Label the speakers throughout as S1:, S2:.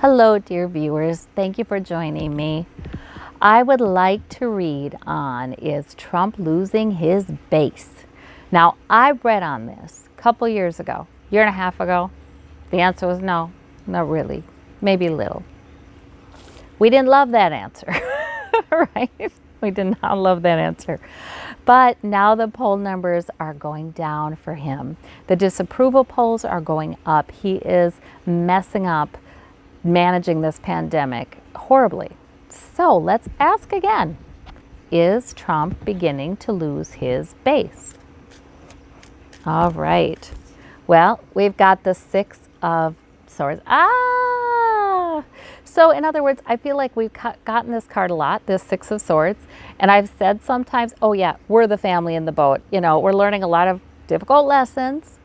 S1: Hello, dear viewers. Thank you for joining me. I would like to read on Is Trump losing his base? Now, I read on this a couple years ago, year and a half ago. The answer was no, not really, maybe a little. We didn't love that answer, right? We did not love that answer. But now the poll numbers are going down for him. The disapproval polls are going up. He is messing up managing this pandemic horribly. So let's ask again. Is Trump beginning to lose his base? All right. Well, we've got the Six of Swords. So in other words, I feel like we've gotten this card a lot, this Six of Swords. And I've said sometimes, oh yeah, we're the family in the boat. You know, we're learning a lot of difficult lessons,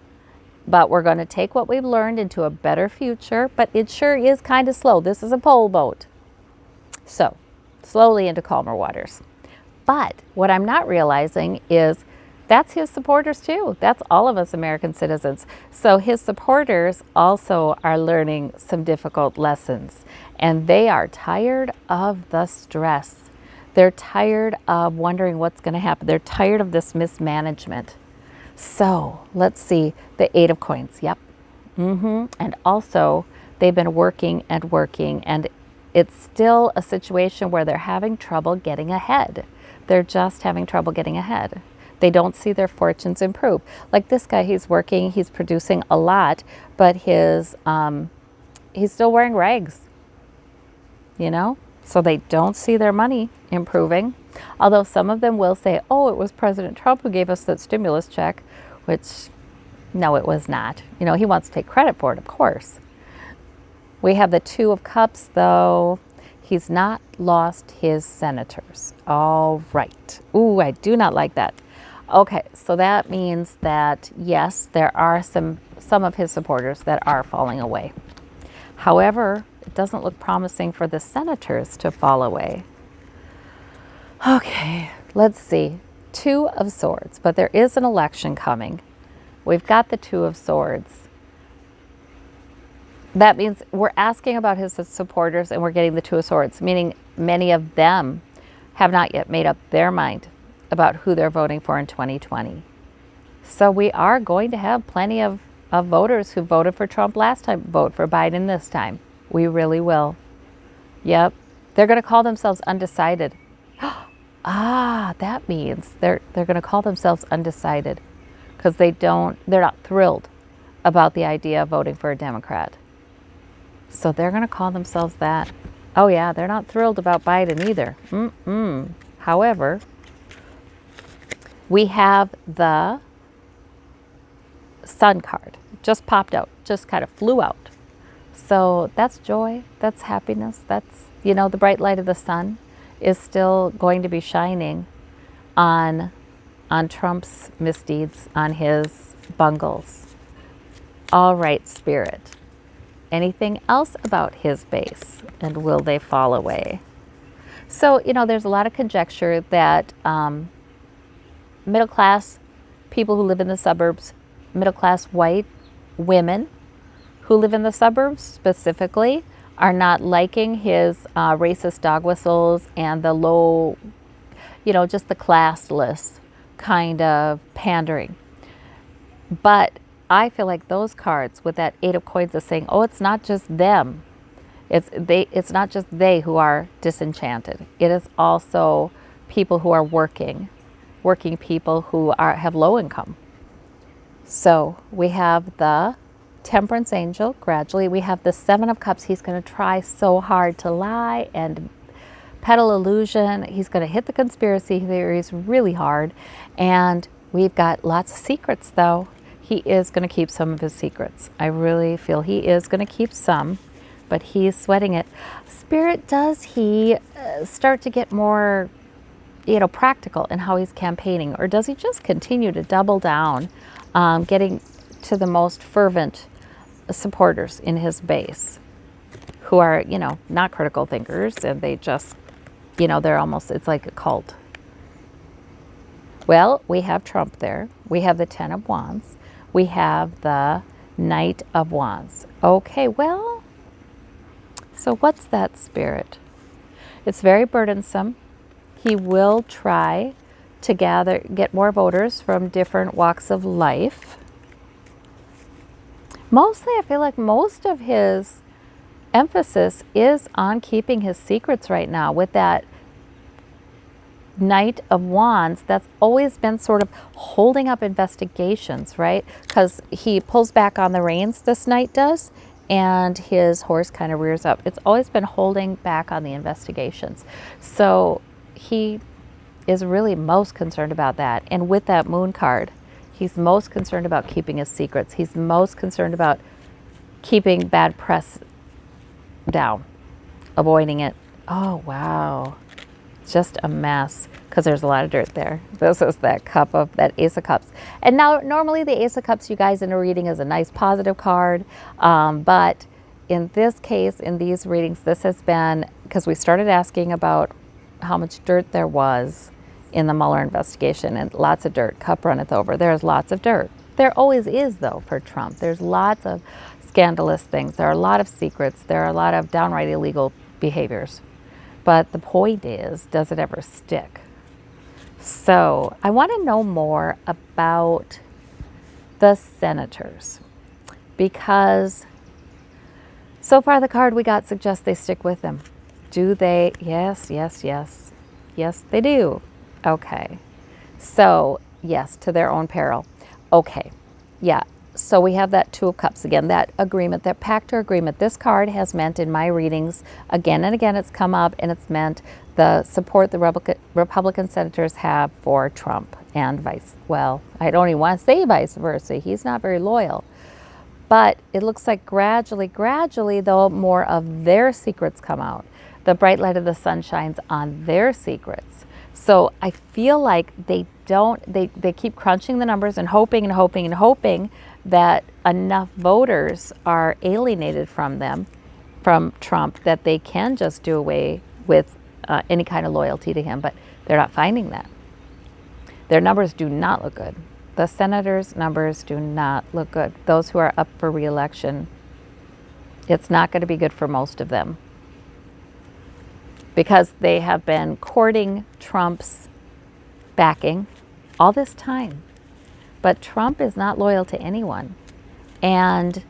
S1: but we're going to take what we've learned into a better future. But it sure is kind of slow. This is a pole boat. So slowly into calmer waters. But what I'm not realizing is that's his supporters too. That's all of us American citizens. So his supporters also are learning some difficult lessons. And they are tired of the stress. They're tired of wondering what's going to happen. They're tired of this mismanagement. So let's see, the Eight of Coins. Yep. And also they've been working, and it's still a situation where they're having trouble getting ahead. They're just having trouble getting ahead. They don't see their fortunes improve. Like this guy, he's working, he's producing a lot, but he's still wearing rags, you know? So they don't see their money improving. Although some of them will say, oh, it was President Trump who gave us that stimulus check, which, no, it was not. You know, he wants to take credit for it, of course. We have the Two of Cups, though. He's not lost his senators. All right. Ooh, I do not like that. Okay, so that means that, yes, there are some of his supporters that are falling away. However, it doesn't look promising for the senators to fall away. Okay, let's see. Two of Swords, but there is an election coming. We've got the Two of Swords. That means we're asking about his supporters and we're getting the Two of Swords, meaning many of them have not yet made up their mind about who they're voting for in 2020. So we are going to have plenty of voters who voted for Trump last time vote for Biden this time. We really will. Yep. They're going to call themselves undecided. That means they're going to call themselves undecided because they're not thrilled about the idea of voting for a Democrat. So they're going to call themselves that. Oh yeah, they're not thrilled about Biden either. However, we have the Sun card. Just popped out, just kind of flew out. So that's joy, that's happiness, that's, you know, the bright light of the sun is still going to be shining on Trump's misdeeds, on his bungles. All right, Spirit. Anything else about his base, and will they fall away? So, you know, there's a lot of conjecture that middle class people who live in the suburbs, middle class white women who live in the suburbs specifically, are not liking his racist dog whistles and the low, you know, just the classless kind of pandering. But I feel like those cards with that Eight of Coins is saying, oh, it's not just them. It's not just they who are disenchanted. It is also people who are working people who have low income. So we have the Temperance Angel gradually. We have the Seven of Cups. He's going to try so hard to lie and peddle illusion. He's going to hit the conspiracy theories really hard. And we've got lots of secrets, though. He is going to keep some of his secrets. I really feel he is going to keep some, but he's sweating it. Spirit, does he start to get more, you know, practical in how he's campaigning, or does he just continue to double down, getting to the most fervent supporters in his base who are, you know, not critical thinkers, and they just, you know, they're almost, it's like a cult. Well, we have Trump there. We have the Ten of Wands. We have the Knight of Wands. Okay, well, So what's that spirit? It's very burdensome. He will try to get more voters from different walks of life. Mostly, I feel like most of his emphasis is on keeping his secrets right now with that Knight of Wands. That's always been sort of holding up investigations, right? Because he pulls back on the reins, this knight does, and his horse kind of rears up. It's always been holding back on the investigations. So he is really most concerned about that. And with that moon card, he's most concerned about keeping his secrets. He's most concerned about keeping bad press down, avoiding it. Oh, wow. Just a mess, because there's a lot of dirt there. This is that cup of that Ace of Cups. And now normally the Ace of Cups, you guys, in a reading is a nice positive card. But in this case, in these readings, this has been, because we started asking about how much dirt there was in the Mueller investigation, and lots of dirt. Cup runneth over. There's lots of dirt. There always is, though, for Trump. There's lots of scandalous things. There are a lot of secrets. There are a lot of downright illegal behaviors. But the point is, does it ever stick? So I want to know more about the senators, because so far the card we got suggests they stick with him. Do they? Yes, yes, yes. Yes, they do. Okay. So, yes, to their own peril. Okay. Yeah. So we have that Two of Cups again, that agreement, that pact or agreement. This card has meant in my readings, again and again, it's come up, and it's meant the support the Republican senators have for Trump and well, I don't even want to say vice versa. He's not very loyal. But it looks like gradually, though, more of their secrets come out. The bright light of the sun shines on their secrets. So I feel like they keep crunching the numbers and hoping that enough voters are alienated from them, from Trump, that they can just do away with any kind of loyalty to him. But they're not finding that. Their numbers do not look good. The senators' numbers do not look good. Those who are up for re-election, it's not going to be good for most of them, because they have been courting Trump's backing all this time. But Trump is not loyal to anyone. And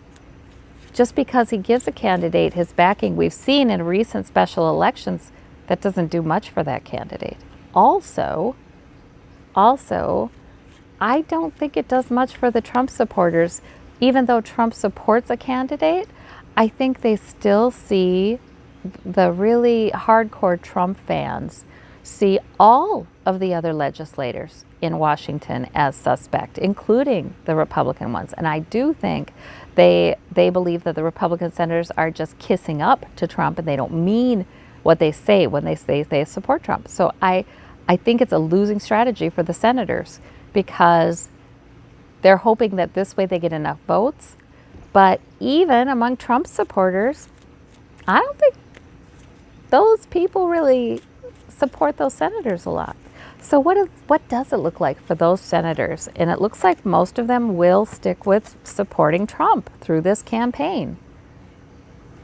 S1: just because he gives a candidate his backing, we've seen in recent special elections, that doesn't do much for that candidate. Also, I don't think it does much for the Trump supporters. Even though Trump supports a candidate, I think they still see, the really hardcore Trump fans see all of the other legislators in Washington as suspect, including the Republican ones. And I do think they believe that the Republican senators are just kissing up to Trump, and they don't mean what they say when they say they support Trump. So I think it's a losing strategy for the senators, because they're hoping that this way they get enough votes. But even among Trump supporters, I don't think those people really support those senators a lot. So what does it look like for those senators? And it looks like most of them will stick with supporting Trump through this campaign.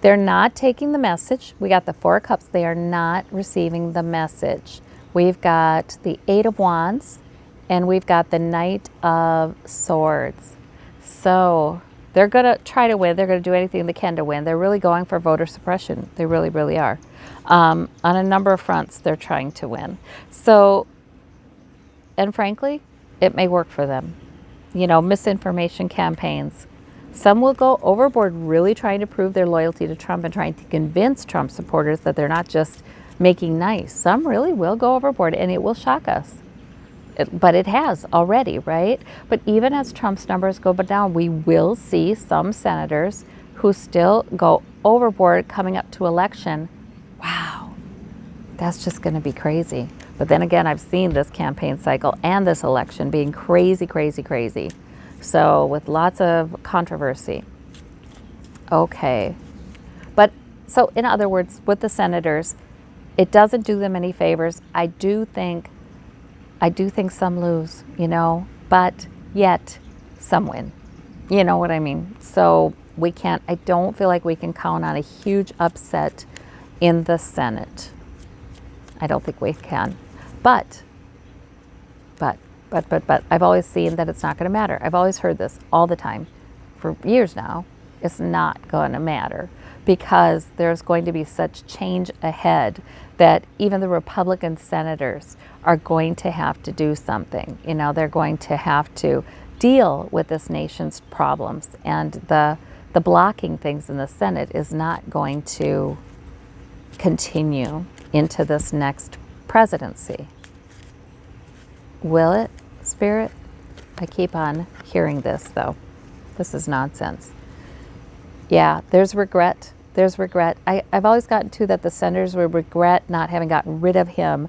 S1: They're not taking the message. We got the Four of Cups. They are not receiving the message. We've got the Eight of Wands, and we've got the Knight of Swords. So they're going to try to win. They're going to do anything they can to win. They're really going for voter suppression. They really, really are. On a number of fronts, they're trying to win. So, and frankly, it may work for them. You know, misinformation campaigns. Some will go overboard really trying to prove their loyalty to Trump and trying to convince Trump supporters that they're not just making nice. Some really will go overboard, and it will shock us. But it has already, right? But even as Trump's numbers go down, we will see some senators who still go overboard coming up to election. Wow, that's just going to be crazy. But then again, I've seen this campaign cycle and this election being crazy, crazy, crazy. So with lots of controversy. Okay. But so in other words, with the senators, it doesn't do them any favors. I do think some lose, you know, but yet some win. You know what I mean? So I don't feel like we can count on a huge upset in the Senate. I don't think we can. But I've always seen that it's not going to matter. I've always heard this all the time for years now. It's not going to matter because there's going to be such change ahead that even the Republican senators are going to have to do something. You know, they're going to have to deal with this nation's problems, and the blocking things in the Senate is not going to continue into this next presidency. Will it, Spirit? I keep on hearing this, though. This is nonsense. Yeah, there's regret. There's regret. I've always gotten to that the senators would regret not having gotten rid of him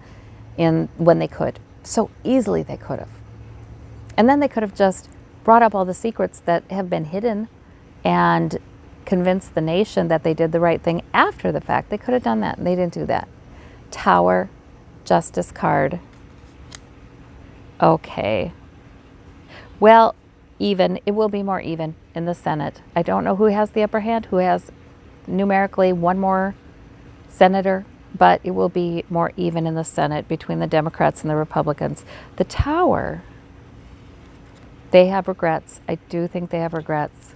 S1: when they could. So easily they could have. And then they could have just brought up all the secrets that have been hidden and convinced the nation that they did the right thing after the fact. They could have done that, and they didn't do that. Tower, Justice card. Okay. Well, even. It will be more even in the Senate. I don't know who has the upper hand, who has numerically one more senator, but it will be more even in the Senate between the Democrats and the Republicans. The Tower, they have regrets. I do think they have regrets.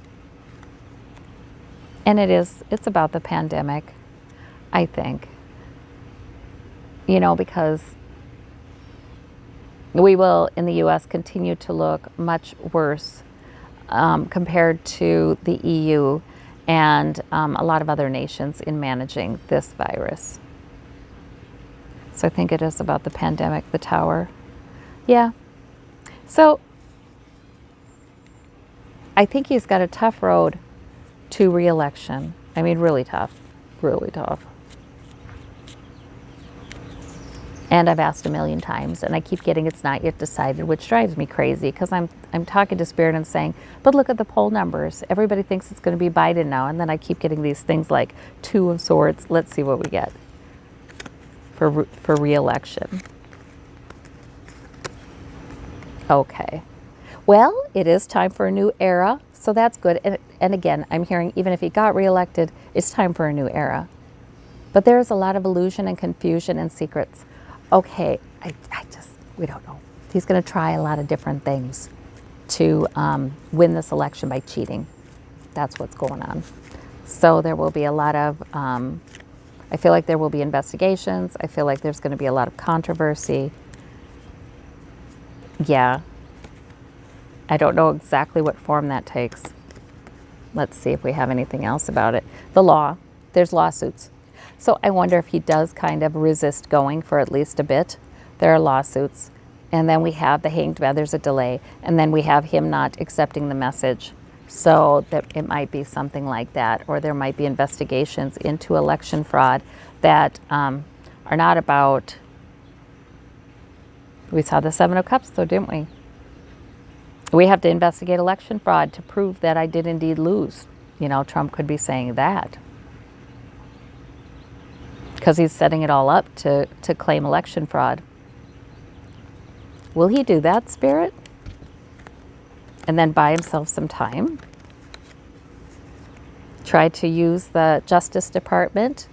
S1: And it's about the pandemic, I think. You know, because we will, in the U.S., continue to look much worse compared to the EU and a lot of other nations in managing this virus. So I think it is about the pandemic, the Tower. Yeah. So I think he's got a tough road to re-election. I mean, really tough, really tough. And I've asked a million times, and I keep getting it's not yet decided, which drives me crazy because I'm talking to Spirit and saying, but look at the poll numbers. Everybody thinks it's going to be Biden now, and then I keep getting these things like 2 of Swords. Let's see what we get for re-election. Okay. Well, it is time for a new era, so that's good. And again, I'm hearing even if he got reelected, it's time for a new era. But there's a lot of illusion and confusion and secrets. Okay, we don't know. He's going to try a lot of different things to win this election by cheating. That's what's going on. So there will be a lot of, I feel like there will be investigations. I feel like there's going to be a lot of controversy. Yeah. I don't know exactly what form that takes. Let's see if we have anything else about it. The law, there's lawsuits. So I wonder if he does kind of resist going for at least a bit. There are lawsuits. And then we have the Hanged Man, there's a delay. And then we have him not accepting the message. So that it might be something like that. Or there might be investigations into election fraud that are not about, we saw the 7 of Cups though, didn't we? We have to investigate election fraud to prove that I did indeed lose. You know, Trump could be saying that. Because he's setting it all up to claim election fraud. Will he do that, Spirit? And then buy himself some time? Try to use the Justice Department?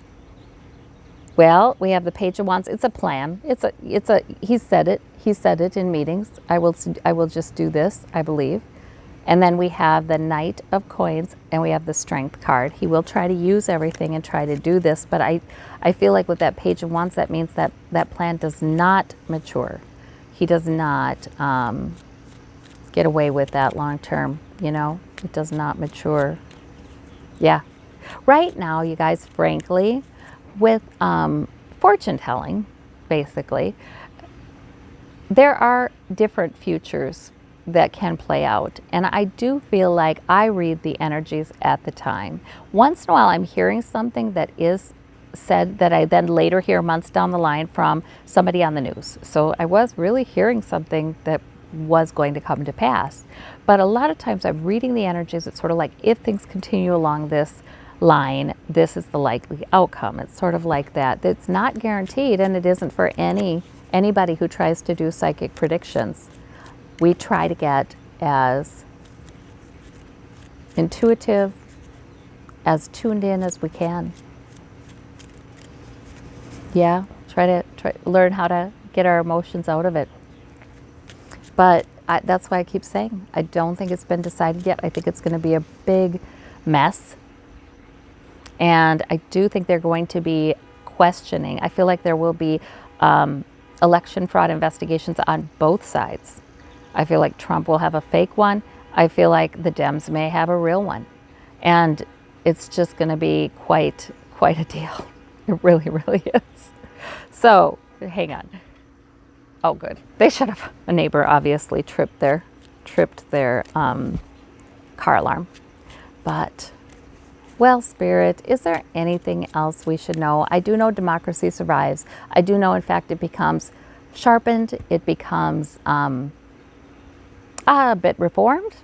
S1: Well, we have the Page of Wands. It's a plan. He said it. He said it in meetings. I will just do this, I believe. And then we have the Knight of Coins, and we have the Strength card. He will try to use everything and try to do this, but I feel like with that Page of Wands, that means that that plan does not mature. He does not get away with that long term, you know? It does not mature. Yeah. Right now, you guys, frankly, with fortune telling, basically, there are different futures that can play out. And I do feel like I read the energies at the time. Once in a while, I'm hearing something that is said that I then later hear months down the line from somebody on the news. So I was really hearing something that was going to come to pass. But a lot of times I'm reading the energies. It's sort of like if things continue along this line, this is the likely outcome. It's sort of like that. It's not guaranteed, and it isn't for anybody who tries to do psychic predictions. We try to get as intuitive as tuned in as we can. Yeah, try learn how to get our emotions out of it. But that's why I keep saying I don't think it's been decided yet. I think it's going to be a big mess. And I do think they're going to be questioning. I feel like there will be election fraud investigations on both sides. I feel like Trump will have a fake one. I feel like the Dems may have a real one. And it's just going to be quite a deal. It really, really is. So, hang on. Oh, good. They should have. A neighbor obviously tripped their car alarm. But, well, Spirit, is there anything else we should know? I do know democracy survives. I do know, in fact, it becomes sharpened. It becomes a bit reformed,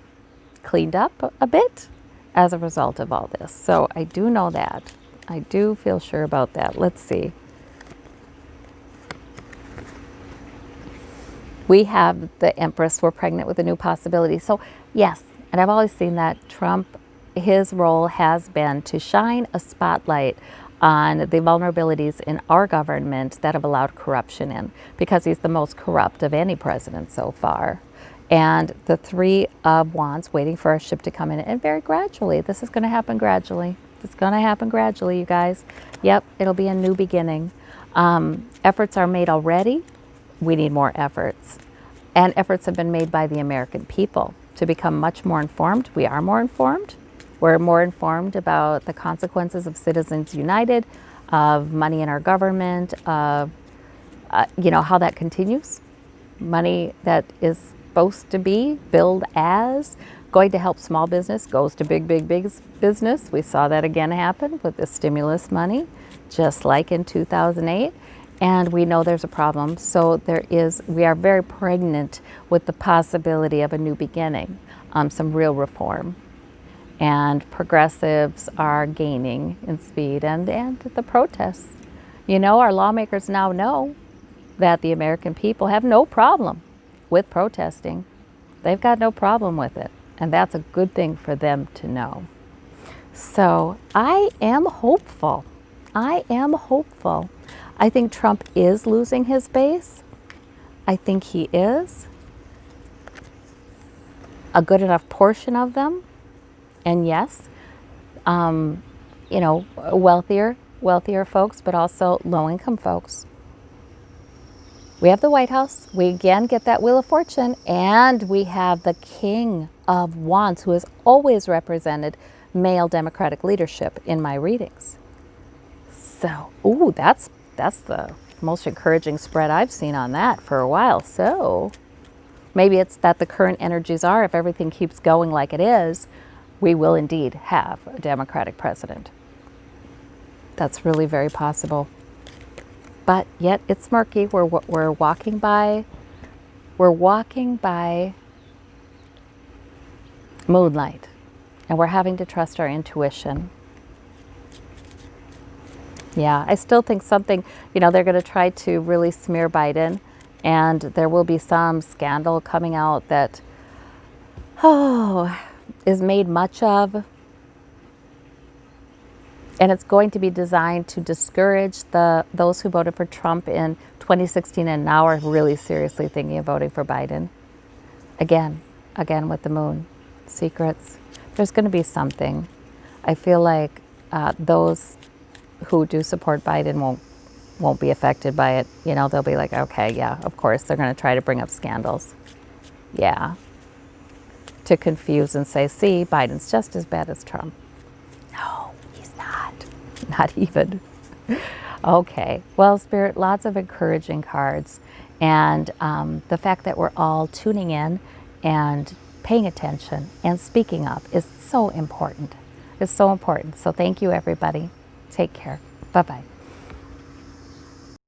S1: cleaned up a bit as a result of all this. So I do know that. I do feel sure about that. Let's see. We have the Empress. We're pregnant with a new possibility. So yes, and I've always seen that Trump, his role has been to shine a spotlight on the vulnerabilities in our government that have allowed corruption in, because he's the most corrupt of any president so far. And the Three of Wands waiting for our ship to come in, and very gradually. This is going to happen gradually. It's going to happen gradually, you guys. Yep, it'll be a new beginning. Efforts are made already. We need more efforts. And efforts have been made by the American people to become much more informed. We are more informed. We're more informed about the consequences of Citizens United, of money in our government, of how that continues. Money that is supposed to be billed as going to help small business goes to big business. We saw that again happen with the stimulus money, just like in 2008. And we know there's a problem. So we are very pregnant with the possibility of a new beginning, some real reform. And progressives are gaining in speed, and the protests. Our lawmakers now know that the American people have no problem with protesting. They've got no problem with it. And that's a good thing for them to know. So I am hopeful. I am hopeful. I think Trump is losing his base. I think he is. A good enough portion of them. And yes, wealthier folks, but also low-income folks. We have the White House. We again get that Wheel of Fortune. And we have the King of Wands, who has always represented male Democratic leadership in my readings. So, that's the most encouraging spread I've seen on that for a while. So maybe it's that the current energies are, if everything keeps going like it is, we will indeed have a Democratic president. That's really very possible. But yet it's murky. We're walking by moonlight, and we're having to trust our intuition. Yeah, I still think something, they're going to try to really smear Biden, and there will be some scandal coming out that, is made much of. And it's going to be designed to discourage those who voted for Trump in 2016 and now are really seriously thinking of voting for Biden. Again with the moon. Secrets. There's going to be something. I feel like those who do support Biden won't be affected by it. They'll be like, okay, yeah, of course, they're going to try to bring up scandals. Yeah. To confuse and say, see, Biden's just as bad as Trump. No, he's not. Not even. Okay. Well, Spirit, lots of encouraging cards. And the fact that we're all tuning in and paying attention and speaking up is so important. It's so important. So thank you, everybody. Take care. Bye-bye.